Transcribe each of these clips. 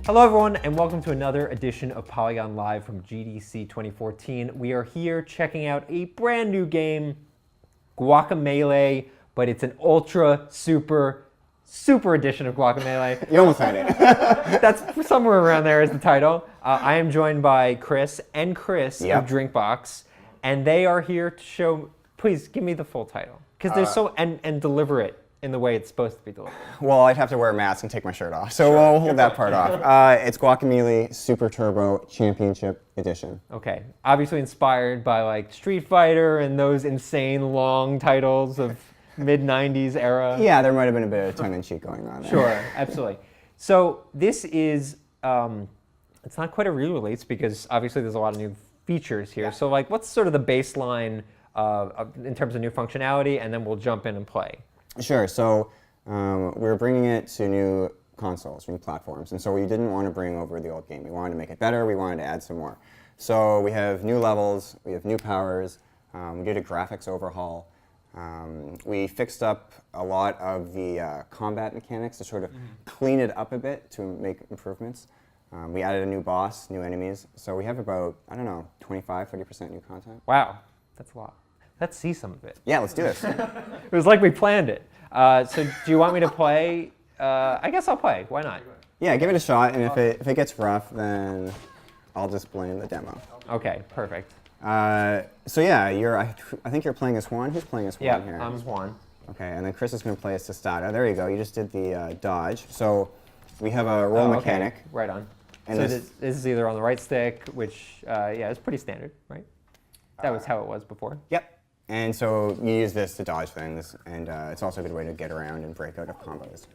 Hello everyone, and welcome to another edition of Polygon Live from GDC 2014. We are here checking out a brand new game, Guacamelee, but it's an ultra, super edition of Guacamelee. You almost had it. That's somewhere around there is the title. I am joined by Chris and Chris of Drinkbox, and they are here to show, please give me the full title, because there's and deliver it in the way it's supposed to be delivered. Well, I'd have to wear a mask and take my shirt off, so we'll hold that part off. It's Guacamelee Super Turbo Championship Edition. Okay, obviously inspired by like Street Fighter and those insane long titles of mid-90s era. Yeah, there might have been a bit of tongue-in-cheek going on there. Sure, absolutely. So this is, it's not quite a re-release because obviously there's a lot of new features here. Yeah. So like, what's sort of the baseline in terms of new functionality, and then we'll jump in and play. Sure, so we're bringing it to new consoles, new platforms, and so we didn't want to bring over the old game. We wanted to make it better, we wanted to add some more. So we have new levels, we have new powers, we did a graphics overhaul. We fixed up a lot of the combat mechanics to sort of clean it up a bit to make improvements. We added a new boss, new enemies, so we have about, I don't know, 25–30% new content. Wow, that's a lot. Let's see some of it. Yeah, let's do this. It was like we planned it. So do you want me to play? I guess I'll play. Why not? Yeah, give it a shot, and if it gets rough, then I'll just blame the demo. Okay, perfect. So yeah, I think you're playing as Juan. Who's playing as Juan here? Yeah, I'm Juan. Okay, and then Chris is going to play as Tostada. There you go. You just did the dodge. So we have a roll mechanic. Okay. Right on. And so this is either on the right stick, which yeah, is pretty standard, right? That was how it was before. Yep. And so you use this to dodge things, and it's also a good way to get around and break out of combos.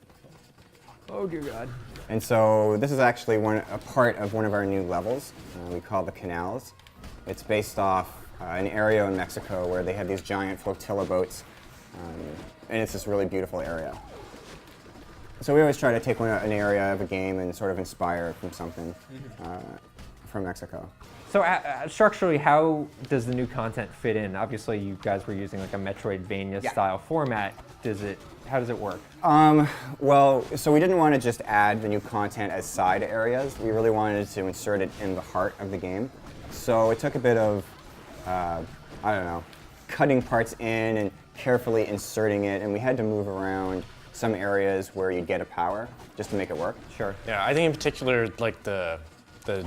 Oh dear God. And so this is actually a part of one of our new levels. We call the Canals. It's based off an area in Mexico where they have these giant flotilla boats, and it's this really beautiful area. So we always try to take an area of a game and sort of inspire it from something from Mexico. So structurally, how does the new content fit in? Obviously, you guys were using like a Metroidvania style format. How does it work? Well, so we didn't want to just add the new content as side areas. We really wanted to insert it in the heart of the game. So it took a bit of, I don't know, cutting parts in and carefully inserting it, and we had to move around some areas where you'd get a power just to make it work. Sure. Yeah, I think in particular, like the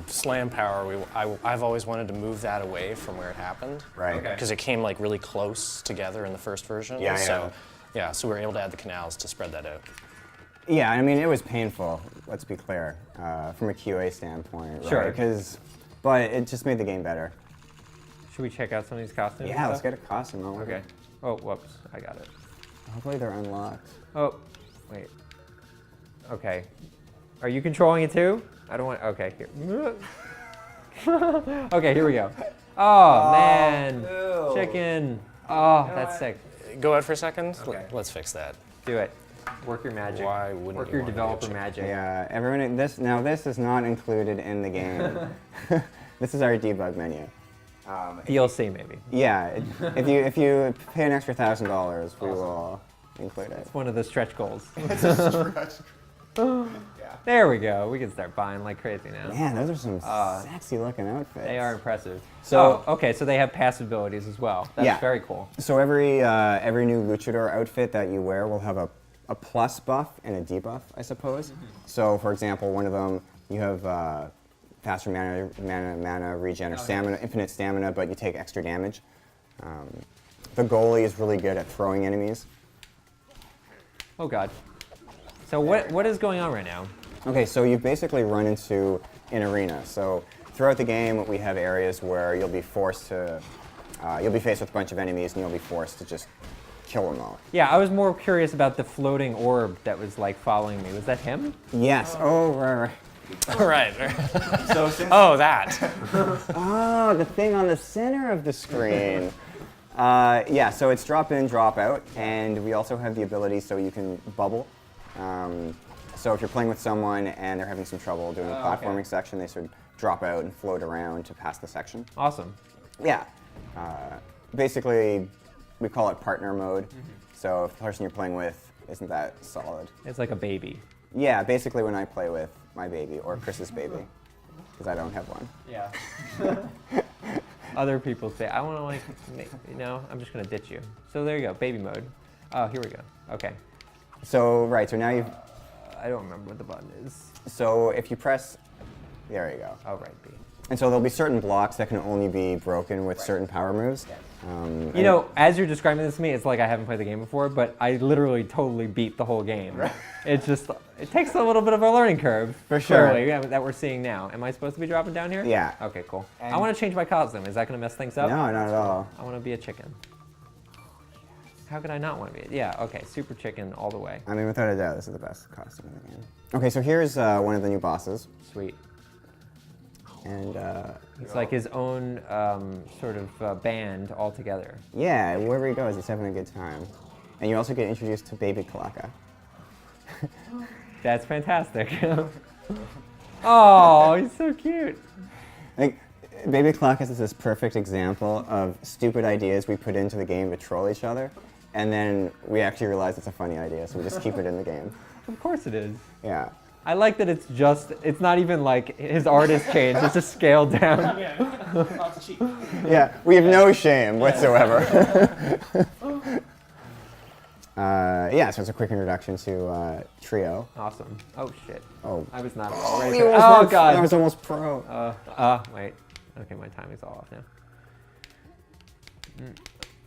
slam power, I've always wanted to move that away from where it happened. Right. Because it came like really close together in the first version. So we were able to add the canals to spread that out. Yeah, I mean, it was painful, let's be clear, from a QA standpoint. Sure. Right? But it just made the game better. Should we check out some of these costumes? Yeah, let's get a costume. Okay. Oh, whoops, I got it. Hopefully they're unlocked. Oh, wait. Okay. Are you controlling it too? I don't want, okay, here. Okay, here we go. Oh, man. Ew. Chicken. Oh, that's sick. Go out for a second. Okay. Let's fix that. Do it. Work your magic. Why wouldn't Work you your want to developer get magic. Yeah, everyone, this is not included in the game. This is our debug menu. DLC maybe. Yeah, if you pay an extra $1,000, we will include it. It's one of the stretch goals. It's a stretch. Yeah. There we go. We can start buying like crazy now. Man, those are some sexy looking outfits. They are impressive. So, okay, so they have passive abilities as well. That's very cool. So every new luchador outfit that you wear will have a plus buff and a debuff, I suppose. So for example, one of them, you have faster mana regen or stamina, infinite stamina, but you take extra damage. The goalie is really good at throwing enemies. Oh God. So what is going on right now? Okay, so you've basically run into an arena. So throughout the game, we have areas where you'll be forced to, you'll be faced with a bunch of enemies and you'll be forced to just kill them all. Yeah, I was more curious about the floating orb that was like following me. Was that him? Yes. Oh, right. Right. So that. Oh, the thing on the center of the screen. Yeah, so it's drop in, drop out, and we also have the ability so you can bubble. So if you're playing with someone and they're having some trouble doing the platforming section, they sort of drop out and float around to pass the section. Awesome. Yeah. Basically, we call it partner mode. So if the person you're playing with isn't that solid. It's like a baby. Yeah, basically when I play with my baby or Chris's baby, because I don't have one. Yeah. Other people say, I want to like, I'm just going to ditch you. So there you go, baby mode. Oh, here we go. Okay. So, right, so now you've, I don't remember what the button is. so if you press, there you go. Oh, right, B. And so there'll be certain blocks that can only be broken with certain power moves. You know, as you're describing this to me, it's like I haven't played the game before, but I literally totally beat the whole game. It's just, it takes a little bit of a learning curve. For sure. Clearly, that we're seeing now. Am I supposed to be dropping down here? Yeah. Okay, cool. I want to change my costume. Is that going to mess things up? No, not at all. I want to be a chicken. How could I not want to be? Yeah, okay, super chicken all the way. I mean, without a doubt, this is the best costume in the game. Okay, so here's one of the new bosses. Sweet. And It's like his own sort of band altogether. yeah, wherever he goes, he's having a good time. And you also get introduced to Baby Kalaka. That's fantastic. Oh, he's so cute. Like, Baby Kalaka is this perfect example of stupid ideas we put into the game to troll each other, and then we actually realize it's a funny idea, so we just keep it in the game. Of course it is. Yeah. I like that it's not even like his art has changed, it's just scaled down. That's cheap. Yeah, we have no shame whatsoever. Yeah, so it's a quick introduction to Trio. Awesome. Oh shit. Oh. I was not ready You for almost Oh went- god. That was almost pro. Wait. Okay, my timing's all off now.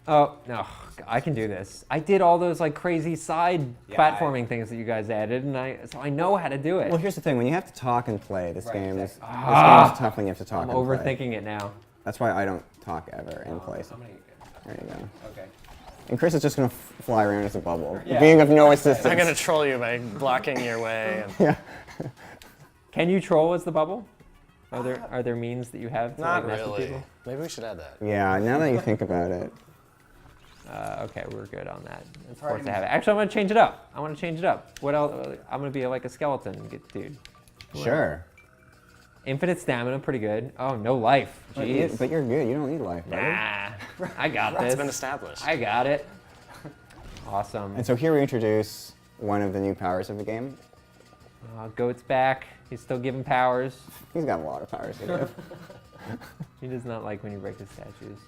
Oh, no, I can do this. I did all those like crazy side platforming things that you guys added, and so I know how to do it. Well, here's the thing: when you have to talk and play, this game is tough when you have to talk I'm and play. overthinking it now. That's why I don't talk ever in play. How many? There you go. Okay. And Chris is just gonna fly around as a bubble, being of no assistance. I'm gonna troll you by blocking your way. And Yeah. Can you troll as the bubble? Are there means that you have to not like, mess with really. people? Maybe we should add that. Yeah. Now that you think about it. Okay, we're good on that. It's force to have it. Actually, I'm gonna change it up. I want to change it up. What else? I'm gonna be like a skeleton dude. Sure. Infinite stamina, pretty good. Oh, no life. Jeez. But you're good. You don't need life, buddy. Nah, I got It's this. been established. I got it. Awesome. And so here we introduce one of the new powers of the game. Goat's back. He's still giving powers. He's got a lot of powers to give. He does not like when you break his statues.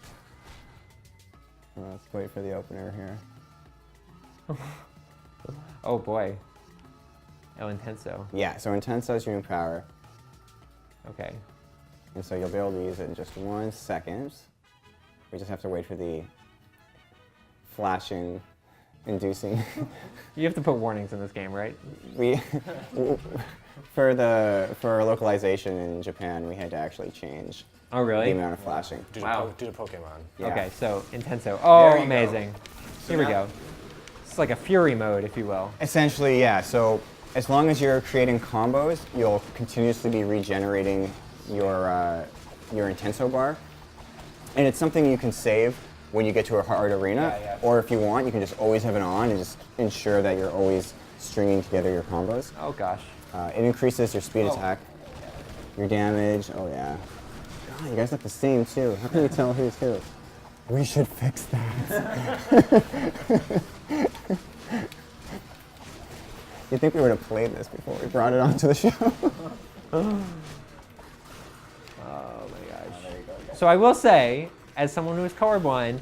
Let's wait for the opener here. Oh boy. Oh, Intenso. Yeah, so Intenso is your new power. Okay. And so you'll be able to use it in just 1 second. We just have to wait for the flashing, inducing. You have to put warnings in this game, right? We for localization in Japan, we had to actually change Oh, really? the amount of flashing. Wow. Due to Pokemon. Yeah. Okay, so Intenso. Oh, There you go. amazing. Here we go. It's like a Fury mode, if you will. Essentially, yeah. So as long as you're creating combos, you'll continuously be regenerating your Intenso bar, and it's something you can save when you get to a hard arena, Yeah. or if you want, you can just always have it on and just ensure that you're always stringing together your combos. Oh gosh. It increases your speed attack, your damage. Oh yeah. God, you guys look the same too. How can you tell who's who? We should fix that. You'd think we would have played this before we brought it onto the show. Oh my gosh. So I will say, as someone who is colorblind,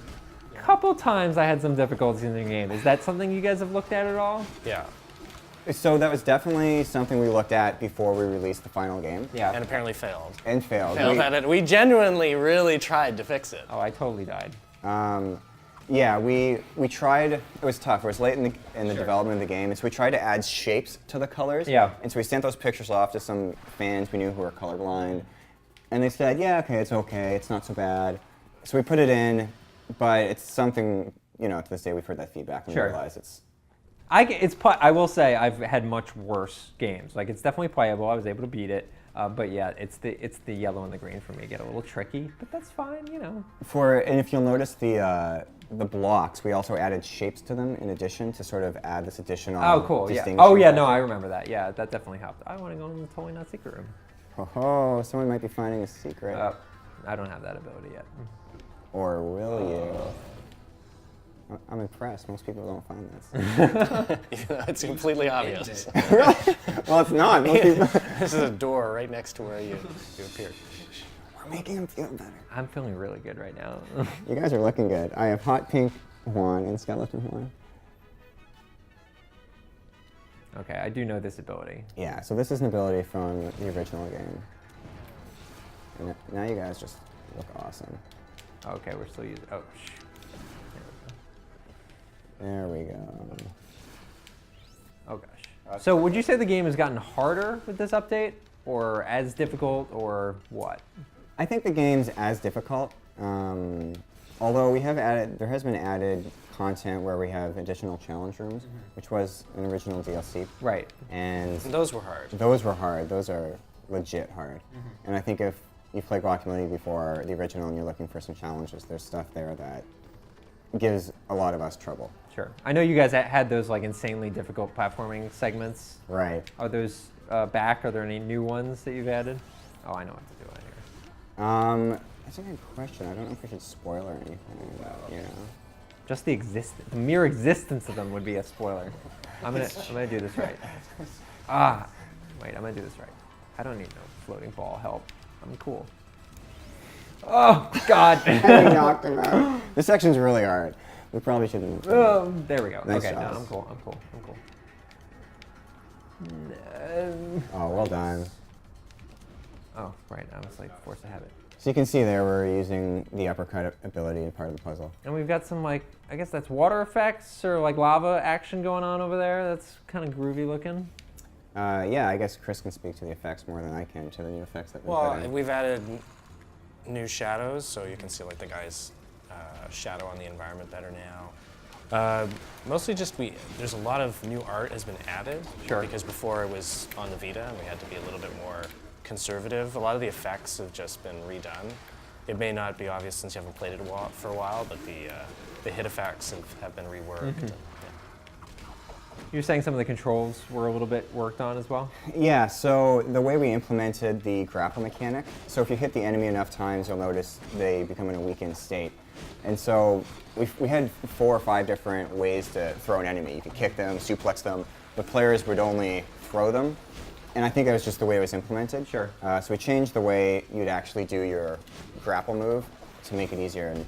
a couple times I had some difficulties in the game. Is that something you guys have looked at at all? Yeah. So that was definitely something we looked at before we released the final game. Yeah. And apparently failed. And failed. Failed at it. We genuinely really tried to fix it. Oh, I totally died. Yeah, we tried. It was tough. It was late in the development of the game, and so we tried to add shapes to the colors. Yeah. And so we sent those pictures off to some fans we knew who were colorblind, and they said, "Yeah, okay, it's not so bad." So we put it in, but it's something, to this day we've heard that feedback and Sure. we realize it's. I will say I've had much worse games. Like, it's definitely playable. I was able to beat it. But yeah, it's the yellow and the green for me get a little tricky, but that's fine, And if you'll notice the blocks, we also added shapes to them in addition to sort of add this additional. Oh, cool. Yeah. distinguishing Oh, yeah. No, factor. I remember that. Yeah, that definitely helped. I want to go in the totally not secret room. Oh, someone might be finding a secret. I don't have that ability yet. Or will you? I'm impressed. Most people don't find this. Even though it's completely obvious. Well, it's not. Most people. This is a door right next to where you appear. We're making him feel better. I'm feeling really good right now. You guys are looking good. I have hot pink Juan and skeleton Juan. Okay, I do know this ability. Yeah, so this is an ability from the original game. And now you guys just look awesome. Okay, we're still using. Oh, There we go. oh gosh. So would you say the game has gotten harder with this update, or as difficult, or what? I think the game's as difficult, although there has been added content where we have additional challenge rooms, which was an original DLC. Right. And Those were hard. those were hard. Those are legit hard. And I think if you've played Guacamelee before the original and you're looking for some challenges, there's stuff there that gives a lot of us trouble. Sure. I know you guys had those like insanely difficult platforming segments. Right. Are those back? Are there any new ones that you've added? Oh, I know what to do out here. That's a good question. I don't know if we should spoil or anything. You know. Just the mere existence of them would be a spoiler. I'm gonna do this right. Wait, I'm gonna do this right. I don't need no floating ball help. I'm cool. Oh God! And we knocked him out. This section's really hard. We probably shouldn't. There we go. Nice Okay, job. no, I'm cool. Oh, well done. Oh, right. I was like forced to have it. So you can see there we're using the uppercut ability as part of the puzzle. And we've got some like, I guess that's water effects or like lava action going on over there. That's kind of groovy looking. Yeah, I guess Chris can speak to the effects more than I can to the new effects that we've Well, put in. we've added new shadows, so you can see like the guy's shadow on the environment better now. Mostly just there's a lot of new art has been added. Sure. Because before it was on the Vita and we had to be a little bit more conservative. A lot of the effects have just been redone. It may not be obvious since you haven't played it for a while, but the hit effects have been reworked. And, yeah. You're saying some of the controls were a little bit worked on as well? Yeah, so the way we implemented the grapple mechanic, so if you hit the enemy enough times, you'll notice they become in a weakened state. And so we had 4 or 5 different ways to throw an enemy. You could kick them, suplex them. The players would only throw them. And I think that was just the way it was implemented. Sure. So we changed the way you'd actually do your grapple move to make it easier. And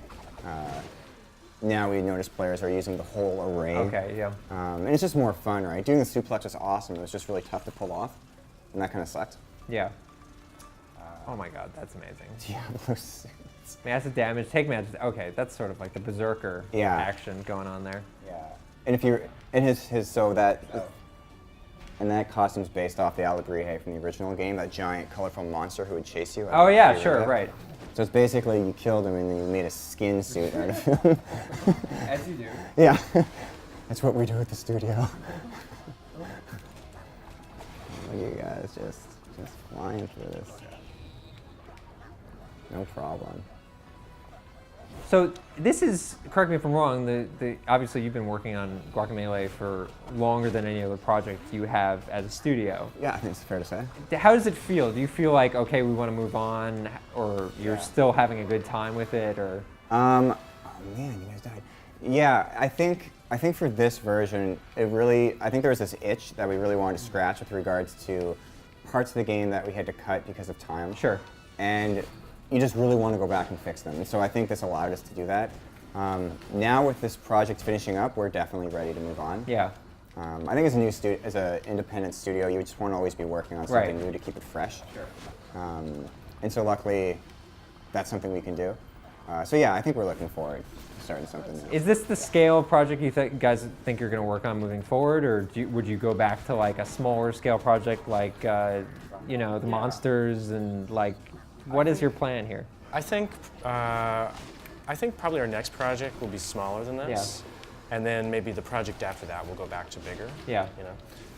now we notice players are using the whole array. Okay, yeah. And it's just more fun, right? Doing the suplex was awesome. It was just really tough to pull off. And that kind of sucked. Yeah. Oh my God, that's amazing. Diablo 6. Massive damage, take massive. Okay, that's sort of like the berserker Yeah. action going on there. Yeah. And if you're, and and that costume's based off the Alabrije from the original game, that giant colorful monster who would chase you. Oh yeah, sure, right. So it's basically you killed him and then you made a skin suit out of him. As you do. Yeah. That's what we do at the studio. Look at you guys just flying through this. No problem. So this is, correct me if I'm wrong, obviously you've been working on Guacamelee for longer than any other project you have as a studio. Yeah, I think it's fair to say. How does it feel? Do you feel like, okay, we want to move on, or you're still having a good time with it, or? Oh man, you guys died. Yeah, I think for this version, I think there was this itch that we really wanted to scratch with regards to parts of the game that we had to cut because of time. Sure. And you just really want to go back and fix them. And so I think this allowed us to do that. Now with this project finishing up, we're definitely ready to move on. Yeah. I think as an independent studio, you just want to always be working on something new to keep it fresh. Sure. And so luckily, that's something we can do. So yeah, I think we're looking forward to starting something new. Is this the scale of project you guys think you're going to work on moving forward, or would you go back to like a smaller scale project like, the monsters and like, what is your plan here? I think probably our next project will be smaller than this. Yeah. And then maybe the project after that will go back to bigger. Yeah.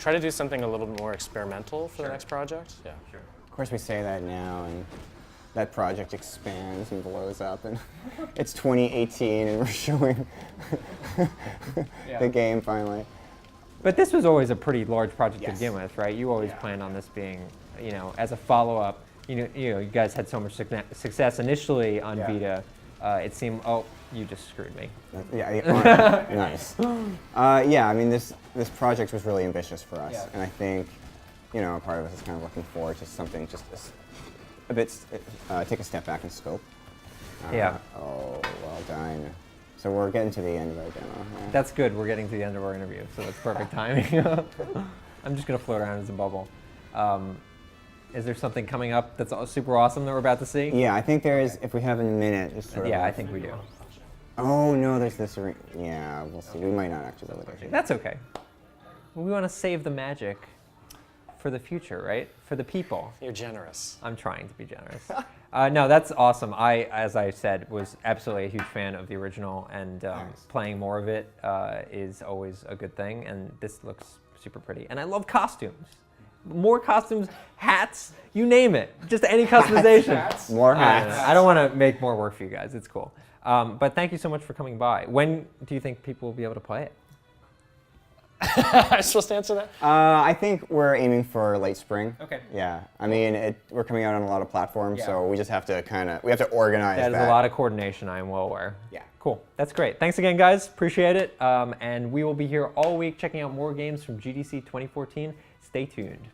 Try to do something a little bit more experimental for the next project. Yeah. Sure. Of course, we say that now, and that project expands and blows up, and it's 2018, and we're showing the game finally. But this was always a pretty large project to begin with, right? You always Yeah. planned on this being, as a follow-up. You guys had so much success initially on Vita. It seemed, You just screwed me. Nice. Yeah, I mean, this project was really ambitious for us, Yeah. and I think, part of us is kind of looking forward to something just a bit, take a step back in scope. Yeah. Oh, well done. So we're getting to the end of our demo. Huh? That's good. We're getting to the end of our interview, so that's perfect timing. I'm just going to float around as a bubble. Is there something coming up that's super awesome that we're about to see? Yeah, I think there is, if we have a minute, just sort of. Yeah, I think we do. Oh, no, there's this. Yeah, we'll see. We might not actually be able to do that. That's okay. We want to save the magic for the future, right? For the people. You're generous. I'm trying to be generous. No, that's awesome. As I said, was absolutely a huge fan of the original, and playing more of it is always a good thing, and this looks super pretty. And I love costumes. More costumes, hats, you name it. Just any customization. More hats. I don't want to make more work for you guys. It's cool. But thank you so much for coming by. When do you think people will be able to play it? I'm supposed to answer that? I think we're aiming for late spring. Okay. Yeah, I mean, we're coming out on a lot of platforms, Yeah. so we just have to organize that. That is a lot of coordination, I am well aware. Yeah. Cool. That's great. Thanks again, guys. Appreciate it. And we will be here all week checking out more games from GDC 2014. Stay tuned.